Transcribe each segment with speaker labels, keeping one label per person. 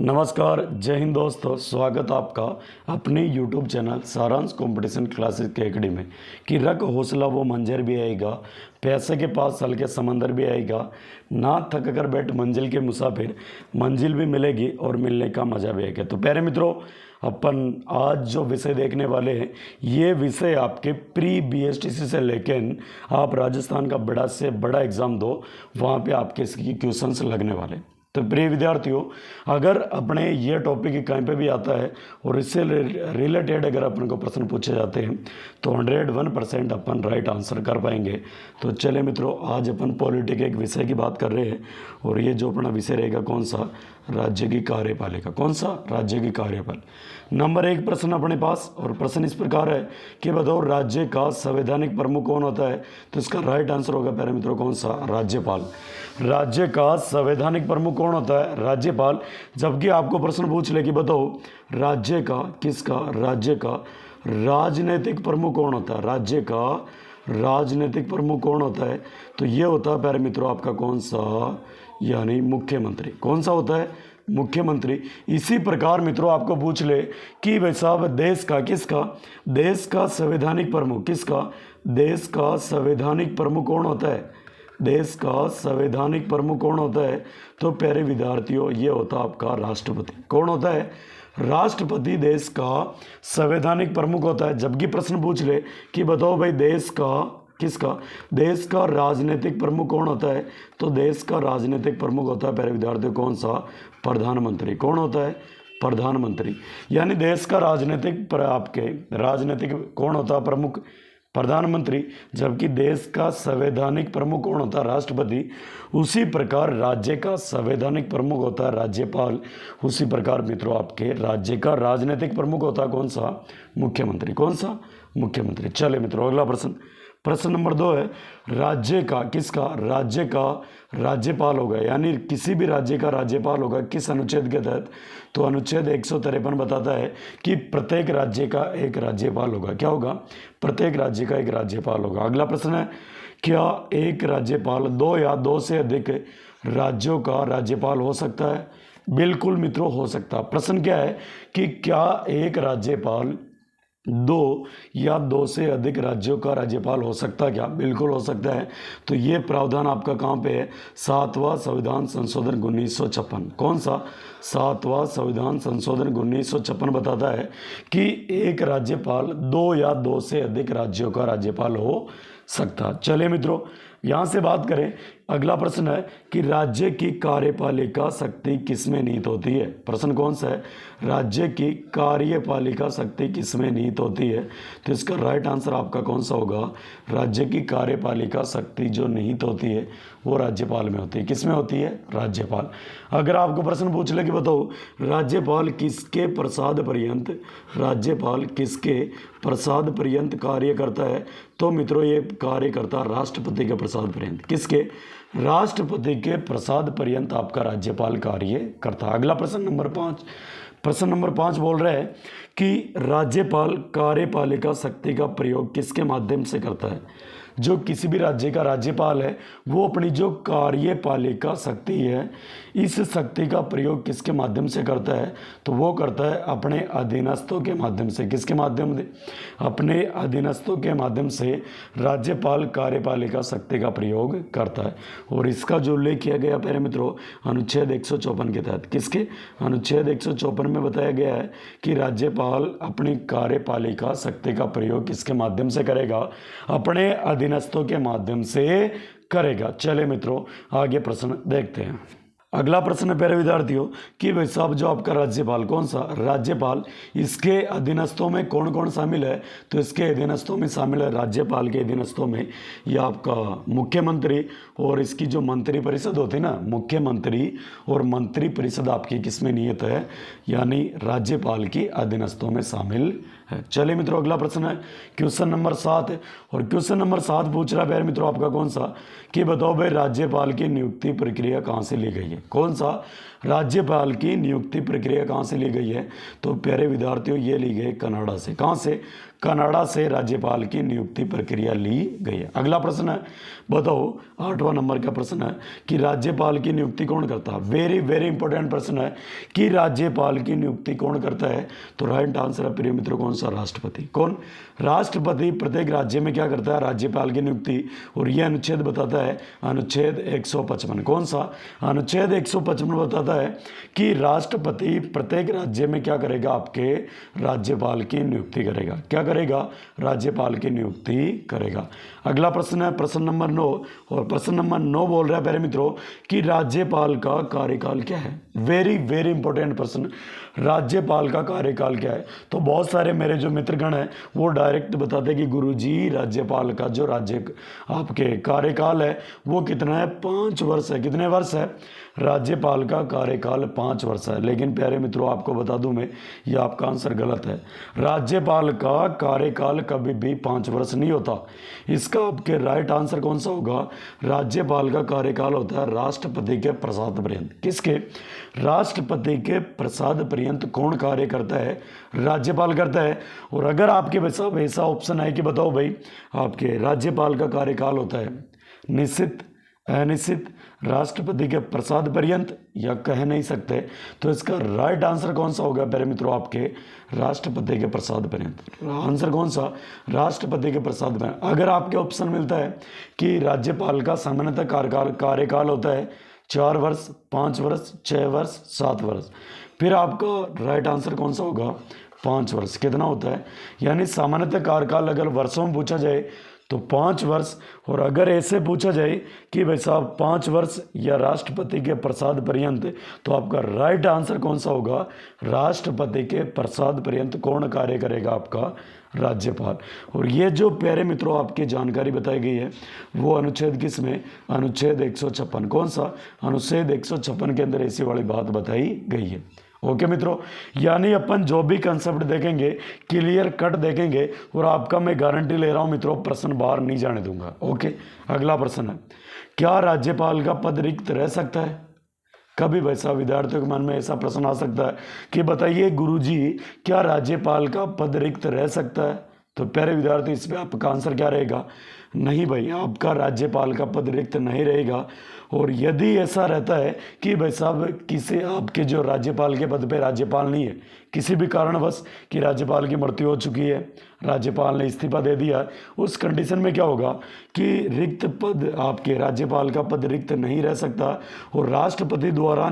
Speaker 1: नमस्कार, जय हिंद दोस्तों। स्वागत आपका अपने YouTube चैनल सारांश कंपटीशन क्लासेस के एकेडमी में। कि रख हौसला वो मंजर भी आएगा, पैसे के पास सल के समंदर भी आएगा, ना थक कर बैठ मंजिल के मुसाफिर, मंजिल भी मिलेगी और मिलने का मज़ा भी आएगा। तो प्यारे मित्रों, अपन आज जो विषय देखने वाले हैं, ये विषय आपके प्री BSTC से लेकर आप राजस्थान का बड़ा से बड़ा एग्ज़ाम दो, वहाँ पे आपके इसकी क्वेश्चंस लगने वाले। तो प्रिय विद्यार्थियों, अगर अपने ये टॉपिक कहीं पे भी आता है और इससे रिलेटेड अगर अपन को प्रश्न पूछे जाते हैं तो 101% अपन राइट आंसर कर पाएंगे। तो चले मित्रों, आज अपन पॉलिटी के एक विषय की बात कर रहे हैं और ये जो अपना विषय रहेगा कौन सा, राज्य की कार्यपालिका। कौन सा, राज्य की कार्यपालिका। नंबर 1 प्रश्न अपने पास, और प्रश्न इस प्रकार है कि बताओ राज्य का संवैधानिक प्रमुख कौन होता है। तो इसका राइट आंसर होगा प्यारे मित्रों कौन सा, राज्यपाल। राज्य का संवैधानिक प्रमुख कौन होता है, राज्यपाल। जबकि आपको प्रश्न पूछ ले कि बताओ राज्य का, किसका, राज्य का राजनीतिक प्रमुख कौन होता है, राज्य का राजनीतिक प्रमुख कौन होता है, तो ये होता है प्यारे मित्रों आपका कौन सा, यानी मुख्यमंत्री। कौन सा होता है, मुख्यमंत्री। इसी प्रकार मित्रों आपको पूछ ले कि भाई साहब देश का, किसका, देश का संवैधानिक प्रमुख, किसका, देश का संवैधानिक प्रमुख कौन होता है, देश का संवैधानिक प्रमुख कौन होता है। तो प्यारे विद्यार्थियों, ये होता है आपका राष्ट्रपति। कौन होता है, राष्ट्रपति देश का संवैधानिक प्रमुख होता है। जबकि प्रश्न पूछ ले कि बताओ भाई देश का, किसका, देश का राजनीतिक प्रमुख कौन होता है, तो देश का राजनीतिक प्रमुख होता है प्यारे विद्यार्थियों कौन सा, प्रधानमंत्री। कौन होता है, प्रधानमंत्री। यानी देश का राजनीतिक आपके राजनीतिक कौन होता है प्रमुख, प्रधानमंत्री। जबकि देश का संवैधानिक प्रमुख कौन होता है, राष्ट्रपति। उसी प्रकार राज्य का संवैधानिक प्रमुख होता है राज्यपाल। उसी प्रकार मित्रों आपके राज्य का राजनीतिक प्रमुख होता है कौन सा, मुख्यमंत्री। कौन सा, मुख्यमंत्री। चले मित्रों अगला प्रश्न, प्रश्न नंबर 2 है राज्य का, किसका, राज्य का राज्यपाल होगा, यानी किसी भी राज्य का राज्यपाल होगा किस अनुच्छेद के तहत। तो अनुच्छेद 153 बताता है कि प्रत्येक राज्य का एक राज्यपाल होगा। क्या होगा, प्रत्येक राज्य का एक राज्यपाल होगा। अगला प्रश्न है क्या एक राज्यपाल 2 या 2 से अधिक राज्यों का राज्यपाल हो सकता है। बिल्कुल मित्रों हो सकता है। प्रश्न क्या है कि क्या एक राज्यपाल 2 या 2 से अधिक राज्यों का राज्यपाल हो सकता है, क्या, बिल्कुल हो सकता है। तो ये प्रावधान आपका कहाँ पे है, 7वां संविधान संशोधन 1956। कौन सा, 7वां संविधान संशोधन 1956 बताता है कि एक राज्यपाल 2 या 2 से अधिक राज्यों का राज्यपाल हो सकता। चलिए मित्रों यहाँ से बात करें, अगला प्रश्न है कि राज्य की कार्यपालिका शक्ति किसमें निहित होती है। प्रश्न कौन सा है, राज्य की कार्यपालिका शक्ति किसमें निहित होती है। तो इसका राइट आंसर आपका कौन सा होगा, राज्य की कार्यपालिका शक्ति जो निहित होती है वो राज्यपाल में होती है। किसमें होती है, राज्यपाल। अगर आपको प्रश्न पूछ ले कि बताओ राज्यपाल किसके प्रसाद पर्यंत, राज्यपाल किसके प्रसाद पर्यंत कार्य करता है, तो मित्रों ये कार्य करता है राष्ट्रपति के प्रसाद पर्यंत। किसके, राष्ट्रपति के प्रसाद पर्यंत आपका राज्यपाल कार्य करता है। अगला प्रश्न नंबर 5, प्रश्न नंबर 5 बोल रहा है कि राज्यपाल कार्यपालिका शक्ति का प्रयोग किसके माध्यम से करता है। जो किसी भी राज्य का राज्यपाल है वो अपनी जो कार्यपालिका शक्ति है, इस शक्ति का प्रयोग किसके माध्यम से करता है, तो वो करता है अपने अधीनस्थों के माध्यम से। किसके माध्यम से, अपने अधीनस्थों के माध्यम से राज्यपाल कार्यपालिका शक्ति का प्रयोग करता है। और इसका जो उल्लेख किया गया प्यारे मित्रों अनुच्छेद 154 के तहत। किसके, अनुच्छेद 154 में बताया गया है कि राज्यपाल अपनी कार्यपालिका शक्ति का प्रयोग किसके माध्यम से करेगा, अपने अधीनस्थों के माध्यम से करेगा। चले मित्रों आगे प्रश्न देखते हैं। अगला प्रश्न है प्यारे विद्यार्थियों कि भाई साहब जो आपका राज्यपाल, कौन सा, राज्यपाल, इसके अधीनस्थों में कौन कौन शामिल है। तो इसके अधीनस्थों में शामिल है, राज्यपाल के अधीनस्थों में यह आपका मुख्यमंत्री और इसकी जो मंत्री परिषद होती है ना, मुख्यमंत्री और मंत्री परिषद आपकी किसमें नियत है, यानी राज्यपाल की अधीनस्थों में शामिल है। चलिए मित्रों अगला प्रश्न है क्वेश्चन नंबर 7 है, और क्वेश्चन नंबर 7 पूछ रहा है प्यारे मित्रों आपका कौन सा, कि बताओ भाई राज्यपाल की नियुक्ति प्रक्रिया कहाँ से ली गई है। कौन सा, राज्यपाल की नियुक्ति प्रक्रिया कहाँ से ली गई है। तो प्यारे विद्यार्थियों ये ली गई कनाडा से। कहाँ से, कनाडा से राज्यपाल की नियुक्ति प्रक्रिया ली गई है। अगला प्रश्न है, बताओ 8वां नंबर का प्रश्न है कि राज्यपाल की नियुक्ति कौन करता है। वेरी वेरी इंपॉर्टेंट प्रश्न है कि राज्यपाल की नियुक्ति कौन करता है। तो राइट आंसर है प्रिय मित्रों कौन सा, राष्ट्रपति। कौन, राष्ट्रपति प्रत्येक राज्य में क्या करता है, राज्यपाल की नियुक्ति। और यह अनुच्छेद बताता है, अनुच्छेद 155, कौन सा, अनुच्छेद 155 बताता है कि राष्ट्रपति प्रत्येक राज्य में क्या करेगा, आपके राज्यपाल की नियुक्ति करेगा। क्या करेगा, राज्यपाल की नियुक्ति करेगा। अगला प्रश्न है प्रश्न नंबर 9, और प्रश्न नंबर 9 बोल रहा है प्यारे मित्रों कि राज्यपाल का कार्यकाल क्या है। वेरी वेरी इंपॉर्टेंट प्रश्न, राज्यपाल का कार्यकाल क्या है। तो बहुत सारे मेरे जो मित्रगण हैं वो डायरेक्ट बताते हैं कि गुरुजी राज्यपाल का जो राज्य आपके कार्यकाल है वो कितना है, 5 वर्ष है। कितने वर्ष है, राज्यपाल का कार्यकाल 5 वर्ष है। लेकिन प्यारे मित्रों आपको बता दूं मैं, ये आपका आंसर गलत है। राज्यपाल का कार्यकाल कभी भी 5 वर्ष नहीं होता। इसका आपके राइट आंसर कौन सा होगा, राज्यपाल का कार्यकाल होता है राष्ट्रपति के प्रसाद पर्यंत। किसके, राष्ट्रपति के प्रसाद पर्यंत कौन कार्य करता है, राज्यपाल करता है। और अगर आपके वैसा ऑप्शन है कि बताओ भाई आपके राज्यपाल का कार्यकाल होता है निश्चित, अनिश्चित, राष्ट्रपति के प्रसाद पर्यंत, या कह नहीं सकते, तो इसका राइट आंसर कौन सा होगा प्यारे मित्रों, आपके राष्ट्रपति के प्रसाद पर्यंत। आंसर कौन सा, राष्ट्रपति के प्रसाद पर्यंत। अगर आपके ऑप्शन मिलता है कि राज्यपाल का सामान्यतः कार्यकाल होता है 4 वर्ष, 5 वर्ष, 6 वर्ष, 7 वर्ष, फिर आपका राइट आंसर कौन सा होगा, 5 वर्ष। कितना होता है, यानी सामान्यतः कार्यकाल अगर वर्षों में पूछा जाए तो 5 वर्ष, और अगर ऐसे पूछा जाए कि भाई साहब 5 वर्ष या राष्ट्रपति के प्रसाद पर्यंत, तो आपका राइट आंसर कौन सा होगा, राष्ट्रपति के प्रसाद पर्यंत कौन कार्य करेगा, आपका राज्यपाल। और ये जो प्यारे मित्रों आपकी जानकारी बताई गई है वो अनुच्छेद किस में, अनुच्छेद 156, कौन सा, अनुच्छेद 156 के अंदर ऐसी वाली बात बताई गई है। ओके मित्रों, यानी अपन जो भी कंसेप्ट देखेंगे क्लियर कट देखेंगे, और आपका मैं गारंटी ले रहा हूं मित्रों प्रश्न बाहर नहीं जाने दूंगा। ओके, अगला प्रश्न है, क्या राज्यपाल का पद रिक्त रह सकता है। कभी वैसा विद्यार्थियों के मन में ऐसा प्रश्न आ सकता है कि बताइए गुरुजी क्या राज्यपाल का पद रिक्त रह सकता है। तो प्यारे विद्यार्थी इस पे आपका आंसर क्या रहेगा, नहीं भाई आपका राज्यपाल का पद रिक्त नहीं रहेगा। और यदि ऐसा रहता है कि भाई साहब किसी आपके जो राज्यपाल के पद पे राज्यपाल नहीं है, किसी भी कारणवश कि राज्यपाल की मृत्यु हो चुकी है, राज्यपाल ने इस्तीफा दे दिया, उस कंडीशन में क्या होगा कि रिक्त पद, आपके राज्यपाल का पद रिक्त नहीं रह सकता। और राष्ट्रपति द्वारा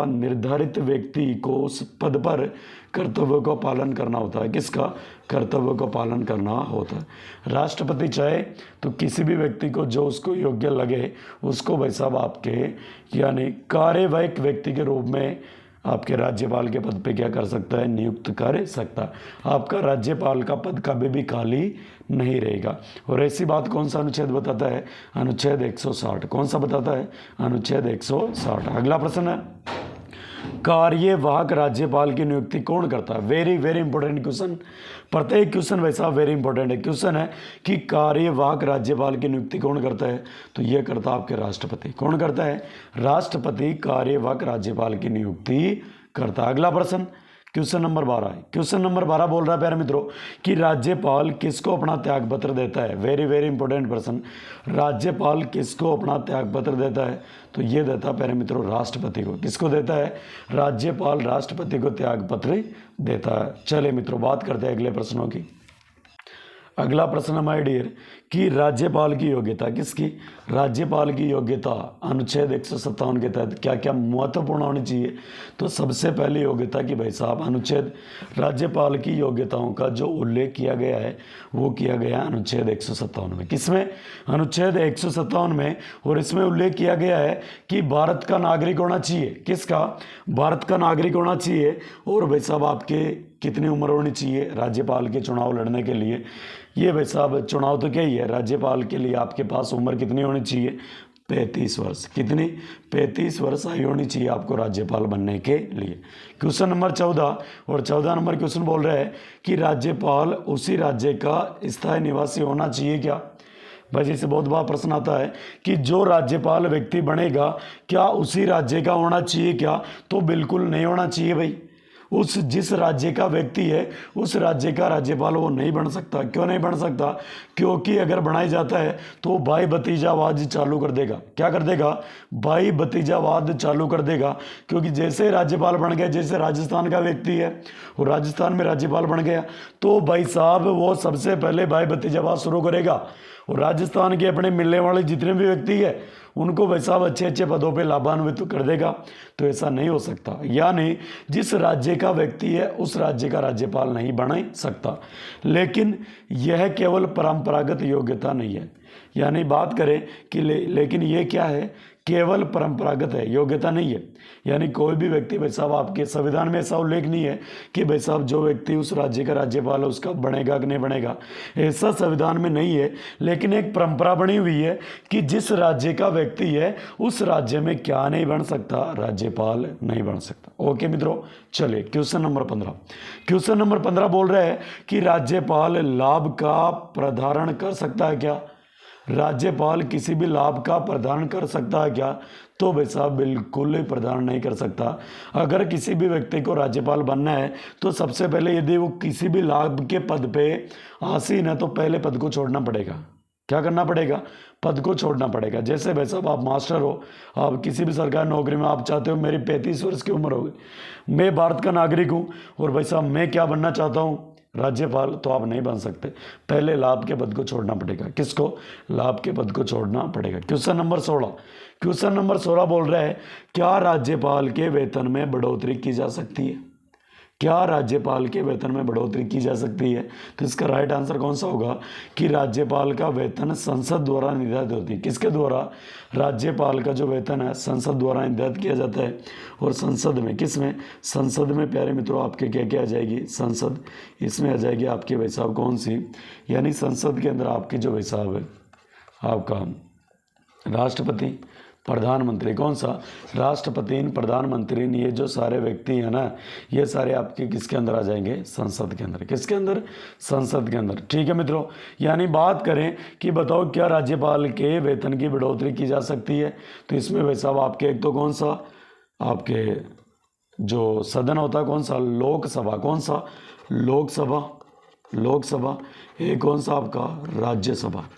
Speaker 1: निर्धारित व्यक्ति को उस पद पर कर्तव्य का पालन करना होता है। किसका, कर्तव्य का पालन करना होता है। राष्ट्रपति चाहे तो किसी भी व्यक्ति को जो उसको योग्य लगे उसको भाई साहब आपके यानी कार्यवाहक व्यक्ति के रूप में आपके राज्यपाल के पद पे क्या कर सकता है, नियुक्त कर सकता है। आपका राज्यपाल का पद कभी भी खाली नहीं रहेगा। और ऐसी बात कौन सा अनुच्छेद बताता है, अनुच्छेद 160। कौन सा बताता है, अनुच्छेद 160। अगला प्रश्न है, कार्यवाहक राज्यपाल की नियुक्ति कौन करता है। वेरी वेरी इंपॉर्टेंट क्वेश्चन, प्रत्येक क्वेश्चन वैसा वेरी इंपॉर्टेंट है। क्वेश्चन है कि कार्यवाहक राज्यपाल की नियुक्ति कौन करता है, तो यह करता है आपके राष्ट्रपति। कौन करता है, राष्ट्रपति कार्यवाहक राज्यपाल की नियुक्ति करता है। अगला प्रश्न क्वेश्चन नंबर 12 है। क्वेश्चन नंबर 12 बोल रहा है प्यारे मित्रों कि राज्यपाल किसको अपना त्याग पत्र देता है। वेरी वेरी इंपॉर्टेंट प्रश्न, राज्यपाल किसको अपना त्याग पत्र देता है, तो ये देता है प्यारे मित्रों राष्ट्रपति को। किसको देता है, राज्यपाल राष्ट्रपति को त्याग पत्र देता है। चलिए मित्रों बात करते हैं अगले प्रश्नों की। अगला प्रश्न है माय डियर कि राज्यपाल की योग्यता, किसकी, राज्यपाल की योग्यता अनुच्छेद 157 के तहत क्या क्या महत्वपूर्ण होनी चाहिए। तो सबसे पहली योग्यता कि भाई साहब अनुच्छेद राज्यपाल की योग्यताओं का जो उल्लेख किया गया है वो किया गया है अनुच्छेद 157 में। किसमें, अनुच्छेद 157 में। और इसमें उल्लेख किया गया है कि भारत का नागरिक होना चाहिए। किसका, भारत का नागरिक होना चाहिए। और भाई साहब आपके कितनी उम्र होनी चाहिए राज्यपाल के चुनाव लड़ने के लिए। ये भाई साहब चुनाव तो क्या ही है, राज्यपाल के लिए आपके पास उम्र कितनी होनी चाहिए, 35 वर्ष। कितनी, 35 वर्ष आयु होनी चाहिए आपको राज्यपाल बनने के लिए। क्वेश्चन नंबर 14 और 14 नंबर क्वेश्चन बोल रहा है कि राज्यपाल उसी राज्य का स्थायी निवासी होना चाहिए क्या। भाई जैसे बहुत बार प्रश्न आता है कि जो राज्यपाल व्यक्ति बनेगा क्या उसी राज्य का होना चाहिए क्या, तो बिल्कुल नहीं होना चाहिए भाई। उस जिस राज्य का व्यक्ति है उस राज्य का राज्यपाल वो नहीं बन सकता। क्यों नहीं बन सकता? क्योंकि अगर बनाया जाता है तो भाई भतीजावाद चालू कर देगा। क्या कर देगा? भाई भतीजावाद चालू कर देगा। क्योंकि जैसे राज्यपाल बन गया, जैसे राजस्थान का व्यक्ति है और राजस्थान में राज्यपाल बन गया, तो भाई साहब वो सबसे पहले भाई भतीजावाद शुरू करेगा और राजस्थान के अपने मिलने वाले जितने भी व्यक्ति है उनको भाई साहब अच्छे अच्छे पदों पे लाभान्वित कर देगा। तो ऐसा नहीं हो सकता, यानी जिस राज्य का व्यक्ति है उस राज्य का राज्यपाल नहीं बन सकता। लेकिन यह केवल परंपरागत योग्यता नहीं है, यानी बात करें कि लेकिन ये क्या है? केवल परंपरागत है, योग्यता नहीं है। यानी कोई भी व्यक्ति भाई साहब, आपके संविधान में ऐसा उल्लेख नहीं है कि भाई साहब जो व्यक्ति उस राज्य का राज्यपाल है उसका बनेगा कि नहीं बनेगा, ऐसा संविधान में नहीं है। लेकिन एक परंपरा बनी हुई है कि जिस राज्य का व्यक्ति है उस राज्य में क्या नहीं बन सकता? राज्यपाल नहीं बन सकता। ओके मित्रों, चलिए क्वेश्चन नंबर 15। क्वेश्चन नंबर 15 बोल रहा है कि राज्यपाल लाभ का प्रावधान कर सकता है क्या? राज्यपाल किसी भी लाभ का प्रदान कर सकता है क्या? तो भाई साहब बिल्कुल ही प्रदान नहीं कर सकता। अगर किसी भी व्यक्ति को राज्यपाल बनना है तो सबसे पहले यदि वो किसी भी लाभ के पद पे आसीन है तो पहले पद को छोड़ना पड़ेगा। क्या करना पड़ेगा? पद को छोड़ना पड़ेगा। जैसे भाई साहब आप मास्टर हो, आप किसी भी सरकारी नौकरी में आप चाहते हो मेरी 35 वर्ष की उम्र होगी, मैं भारत का नागरिक हूँ और भाई साहब मैं क्या बनना चाहता हूँ? राज्यपाल। तो आप नहीं बन सकते, पहले लाभ के पद को छोड़ना पड़ेगा। किसको? लाभ के पद को छोड़ना पड़ेगा। Question number 16। क्वेश्चन नंबर 16 बोल रहा है क्या राज्यपाल के वेतन में बढ़ोतरी की जा सकती है? क्या राज्यपाल के वेतन में बढ़ोतरी की जा सकती है? तो इसका राइट आंसर कौन सा होगा कि राज्यपाल का वेतन संसद द्वारा निर्धारित होती है। किसके द्वारा? राज्यपाल का जो वेतन है संसद द्वारा निर्धारित किया जाता है। और संसद में, किस में? संसद में प्यारे मित्रों आपके क्या क्या आ जाएगी? संसद। इसमें आ जाएगी आपके भाई साहब कौन सी? यानी संसद के अंदर आपके जो भाई साहब है आपका राष्ट्रपति, प्रधानमंत्री। कौन सा? राष्ट्रपति, प्रधानमंत्री, ये जो सारे व्यक्ति हैं ना, ये सारे आपके किसके अंदर आ जाएंगे? संसद के अंदर। किसके अंदर? संसद के अंदर। ठीक है मित्रों, यानी बात करें कि बताओ क्या राज्यपाल के वेतन की बढ़ोतरी की जा सकती है? तो इसमें भाई साहब आपके एक तो कौन सा आपके जो सदन होता है कौन सा? लोकसभा। कौन सा? लोकसभा। लोकसभा। एक कौन सा आपका? राज्यसभा।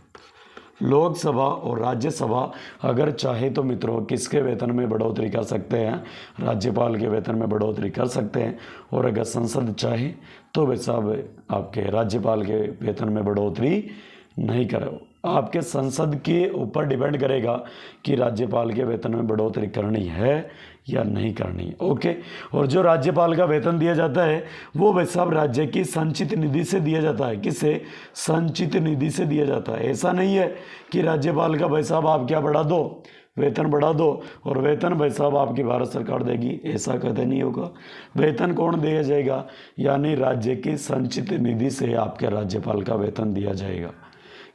Speaker 1: लोकसभा और राज्यसभा अगर चाहे तो मित्रों किसके वेतन में बढ़ोतरी कर सकते हैं? राज्यपाल के वेतन में बढ़ोतरी कर सकते हैं। और अगर संसद चाहे तो भाई साहब आपके राज्यपाल के वेतन में बढ़ोतरी नहीं करो। आपके संसद के ऊपर डिपेंड करेगा कि राज्यपाल के वेतन में बढ़ोतरी करनी है या नहीं करनी है। ओके। और जो राज्यपाल का वेतन दिया जाता है वो भाई साहब राज्य की संचित निधि से दिया जाता है। किससे? संचित निधि से दिया जाता है। ऐसा नहीं है कि राज्यपाल का भाई साहब आप क्या बढ़ा दो, वेतन बढ़ा दो और वेतन भाई साहब आपकी भारत सरकार देगी, ऐसा कतई नहीं होगा। वेतन कौन दिया जाएगा? यानी राज्य की संचित निधि से आपके राज्यपाल का वेतन दिया जाएगा।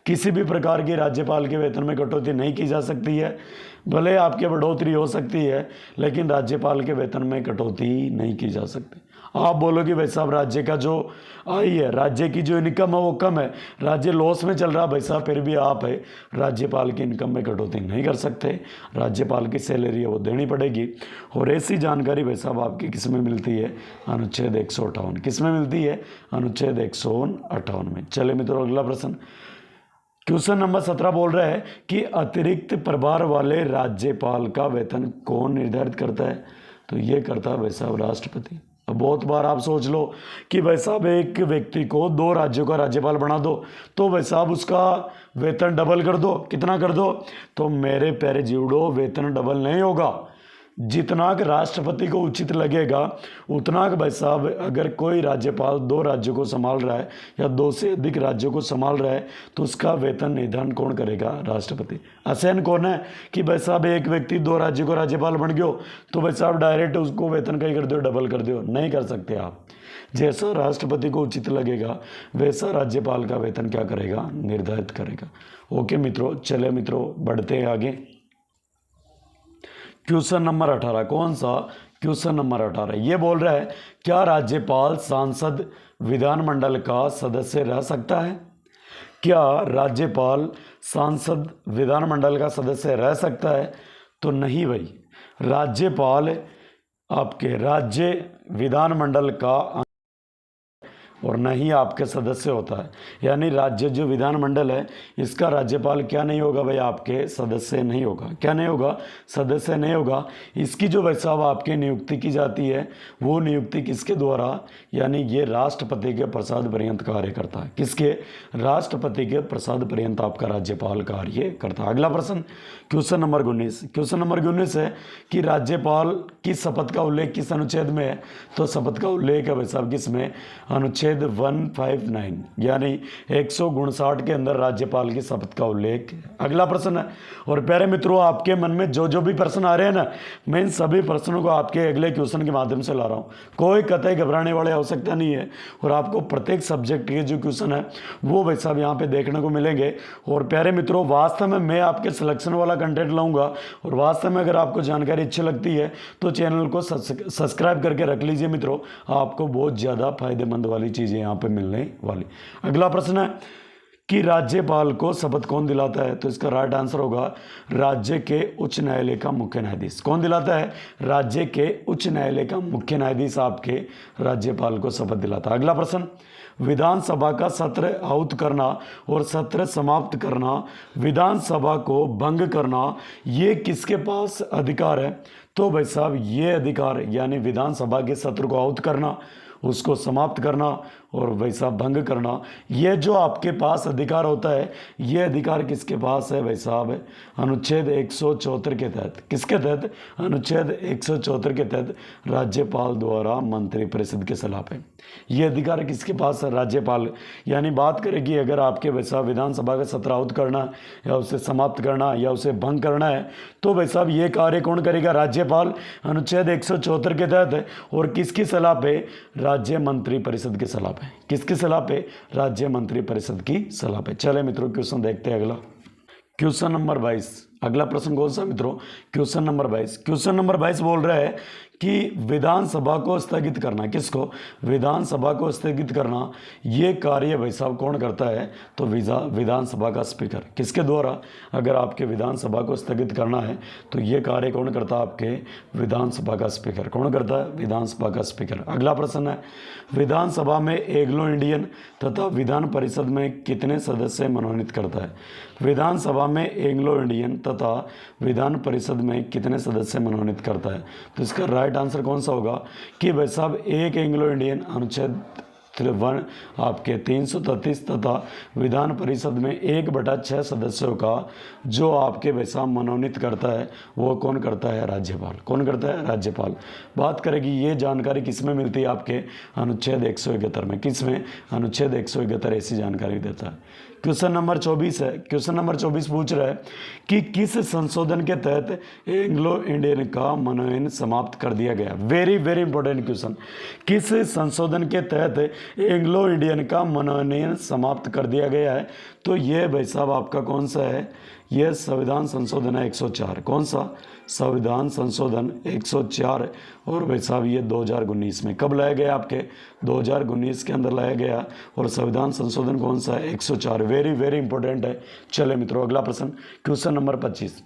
Speaker 1: किसी भी प्रकार की राज्यपाल के वेतन में कटौती नहीं की जा सकती है। भले आपके बढ़ोतरी हो सकती है लेकिन राज्यपाल के वेतन में कटौती नहीं की जा सकती। आप बोलोगे भाई साहब राज्य का जो आय है, राज्य की जो इनकम है वो कम है, राज्य लॉस में चल रहा है, भाई साहब फिर भी आप है राज्यपाल की इनकम में कटौती नहीं कर सकते। राज्यपाल की सैलरी है वो देनी पड़ेगी। और ऐसी जानकारी भाई साहब आपकी किस में मिलती है? अनुच्छेद 158। किस में मिलती है? अनुच्छेद 158 में। चले मित्रों अगला प्रश्न। क्वेश्चन नंबर 17 बोल रहा है कि अतिरिक्त प्रभार वाले राज्यपाल का वेतन कौन निर्धारित करता है? तो ये करता है भाई साहब राष्ट्रपति। अब बहुत बार आप सोच लो कि भाई साहब एक व्यक्ति को 2 राज्यों का राज्यपाल बना दो तो भाई साहब उसका वेतन डबल कर दो। कितना कर दो? तो मेरे प्यारे जीवड़ो वेतन डबल नहीं होगा। जितना कि राष्ट्रपति को उचित लगेगा उतना कि भाई साहब अगर कोई राज्यपाल 2 राज्यों को संभाल रहा है या 2 से अधिक राज्यों को संभाल रहा है तो उसका वेतन निर्धारण कौन करेगा? राष्ट्रपति। आसान कौन है कि भाई साहब एक व्यक्ति 2 राज्यों को राज्यपाल बन गयो तो भाई साहब डायरेक्ट उसको वेतन कहीं कर दो, डबल कर दो, नहीं कर सकते आप। जैसा राष्ट्रपति को उचित लगेगा वैसा राज्यपाल का वेतन क्या करेगा? निर्धारित करेगा। ओके मित्रों, चले मित्रों बढ़ते हैं आगे। Question number 18। कौन सा? क्वेश्चन नंबर 18 ये बोल रहा है क्या राज्यपाल सांसद विधानमंडल का सदस्य रह सकता है? क्या राज्यपाल सांसद विधानमंडल का सदस्य रह सकता है? तो नहीं भाई, राज्यपाल आपके राज्य विधानमंडल का और न ही आपके सदस्य होता है। यानी राज्य जो विधानमंडल है इसका राज्यपाल क्या नहीं होगा भाई, आपके सदस्य नहीं होगा। क्या नहीं होगा? सदस्य नहीं होगा। इसकी जो भाई साहब आपकी नियुक्ति की जाती है वो नियुक्ति किसके द्वारा, यानी ये राष्ट्रपति के प्रसाद पर्यंत कार्य करता है। किसके? राष्ट्रपति के प्रसाद पर्यंत आपका राज्यपाल कार्य करता है। अगला प्रश्न क्वेश्चन नंबर 19। क्वेश्चन नंबर 19 है कि राज्यपाल की शपथ का उल्लेख किस अनुच्छेद में है? तो शपथ का उल्लेख है भाई साहब किस में? अनुच्छेद 159 यानी 159 के अंदर राज्यपाल की शपथ का उल्लेख है। अगला प्रश्न है, और प्यारे मित्रों आपके मन में जो जो भी प्रश्न आ रहे हैं ना, मैं इन सभी प्रश्नों को आपके अगले क्वेश्चन के माध्यम से ला रहा हूँ। कोई कतई घबराने वाली आवश्यकता नहीं है और आपको प्रत्येक सब्जेक्ट के जो क्वेश्चन है वो भाई साहब यहाँ पे देखने को मिलेंगे। और प्यारे मित्रों वास्तव में मैं आपके सिलेक्शन वाला कंटेंट लाऊंगा और वास्तव में अगर आपको जानकारी अच्छी लगती है तो चैनल को सब्सक्राइब करके रख लीजिए मित्रों, आपको बहुत ज़्यादा फायदेमंद वाली चीज़ें यहाँ पे मिलने वाली। अगला प्रश्न है कि राज्यपाल को शपथ कौन दिलाता है? तो इसका राइट आंसर होगा राज्य के उच्च न्यायालय का मुख्य न्यायाधीश। कौन दिलाता है? राज्य के उच्च न्यायालय का मुख्य न्यायाधीश आपके राज्यपाल को शपथ दिलाता है। अगला प्रश्न, विधानसभा का सत्र आहूत करना और सत्र समाप्त करना, विधानसभा को भंग करना, ये किसके पास अधिकार है? तो भाई साहब ये अधिकार यानी विधानसभा के सत्र को आहूत करना, उसको समाप्त करना और वैसा भंग करना, ये जो आपके पास अधिकार होता है ये अधिकार किसके पास है भाई साहब? अनुच्छेद 174 के तहत। किसके तहत? अनुच्छेद 174 के तहत राज्यपाल द्वारा मंत्रिपरिषद के सलाह पे ये अधिकार किसके पास है? राज्यपाल। यानी बात करेगी अगर आपके भाई साहब विधानसभा का सत्र आहूत करना या उसे समाप्त करना या उसे भंग करना है तो भाई साहब ये कार्य कौन करेगा? राज्यपाल। अनुच्छेद 174 के तहत है और किसकी सलाह पे? राज्य मंत्रिपरिषद की सलाह पे। किसकी सलाह पे? राज्य मंत्रिपरिषद की सलाह पे। चले मित्रों क्वेश्चन देखते हैं अगला। Question number 22। अगला प्रश्न कौन सा मित्रों? Question number 22। क्वेश्चन नंबर 22 बोल रहा है कि विधानसभा को स्थगित करना, किसको? विधानसभा को स्थगित करना, ये कार्य भाई साहब कौन करता है? तो विधानसभा का स्पीकर। किसके द्वारा? अगर आपके विधानसभा को स्थगित करना है तो ये कार्य कौन करता है? आपके विधानसभा का स्पीकर। कौन करता है? विधानसभा का स्पीकर। अगला प्रश्न है, विधानसभा में एंग्लो इंडियन तथा विधान परिषद में कितने सदस्य मनोनीत करता है? विधानसभा में एंग्लो इंडियन तथा विधान परिषद में कितने सदस्य मनोनीत करता है? तो इसका राइट आंसर कौन सा होगा कि भाई साहब एक एंग्लो इंडियन अनुच्छेद 1 आपके 333 तथा विधान परिषद में 1/6 सदस्यों का जो आपके भाई साहब मनोनीत करता है वो कौन करता है? राज्यपाल। कौन करता है? राज्यपाल। बात करेगी ये जानकारी किस में मिलती है? आपके अनुच्छेद 171 में। किस में? अनुच्छेद 171 ऐसी जानकारी देता है। क्वेश्चन नंबर 24 है। क्वेश्चन नंबर 24 पूछ रहा है कि किस संशोधन के तहत एंग्लो इंडियन का मनोनयन समाप्त कर दिया गया? Very very important question. किस संशोधन के तहत एंग्लो इंडियन का मनोनयन समाप्त कर दिया गया है? तो ये भाई साहब आपका कौन सा है? यह संविधान संशोधन है 104। कौन सा? संविधान संशोधन 104। और भाई साहब ये 2019 में कब लाया गया? आपके 2019 के अंदर लाया गया। और संविधान संशोधन कौन सा है? 104। वेरी वेरी इंपॉर्टेंट है। चले मित्रों अगला प्रश्न क्वेश्चन नंबर 25।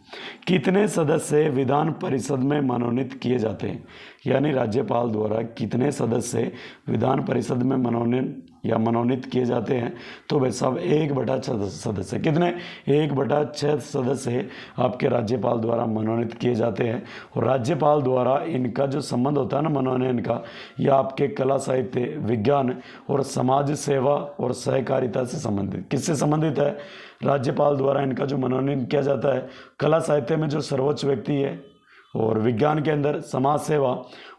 Speaker 1: कितने सदस्य विधान परिषद में मनोनीत किए जाते हैं? यानी राज्यपाल द्वारा कितने सदस्य विधान परिषद में मनोनीत किए जाते हैं? तो भाई साहब 1/6 सदस्य। कितने? 1/6 सदस्य आपके राज्यपाल द्वारा मनोनीत किए जाते हैं। और राज्यपाल द्वारा इनका जो संबंध होता है ना मनोनयन का, यह आपके कला साहित्य विज्ञान और समाज सेवा और सहकारिता से संबंधित। किससे संबंधित है? राज्यपाल द्वारा इनका जो मनोनयन किया जाता है कला साहित्य में जो सर्वोच्च व्यक्ति है और विज्ञान के अंदर समाज सेवा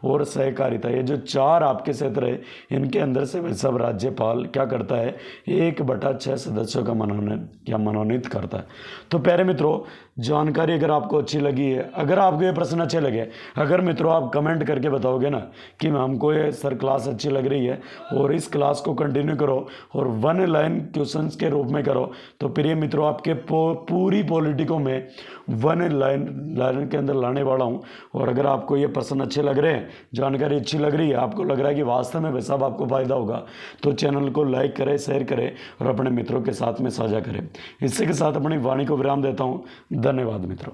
Speaker 1: और सहकारिता, ये जो 4 आपके क्षेत्र है इनके अंदर से सब राज्यपाल क्या करता है? 1/6 सदस्यों का मनोनयन या मनोनीत करता है। तो प्यारे मित्रों जानकारी अगर आपको अच्छी लगी है, अगर आपको ये प्रश्न अच्छे लगे, अगर मित्रों आप कमेंट करके बताओगे ना कि हमको ये सर क्लास अच्छी लग रही है और इस क्लास को कंटिन्यू करो और 1 लाइन क्वेश्चंस के रूप में करो, तो प्रिय मित्रों आपके पूरी पॉलिटिको में 1 लाइन के अंदर लाने वाला हूँ। और अगर आपको ये प्रश्न अच्छे लग रहे हैं, जानकारी अच्छी लग रही है, आपको लग रहा है कि वास्तव में वैसा आपको फायदा होगा, तो चैनल को लाइक करें, शेयर करें और अपने मित्रों के साथ में साझा करें। इसी के साथ अपनी वाणी को विराम देता हूँ। धन्यवाद मित्रों।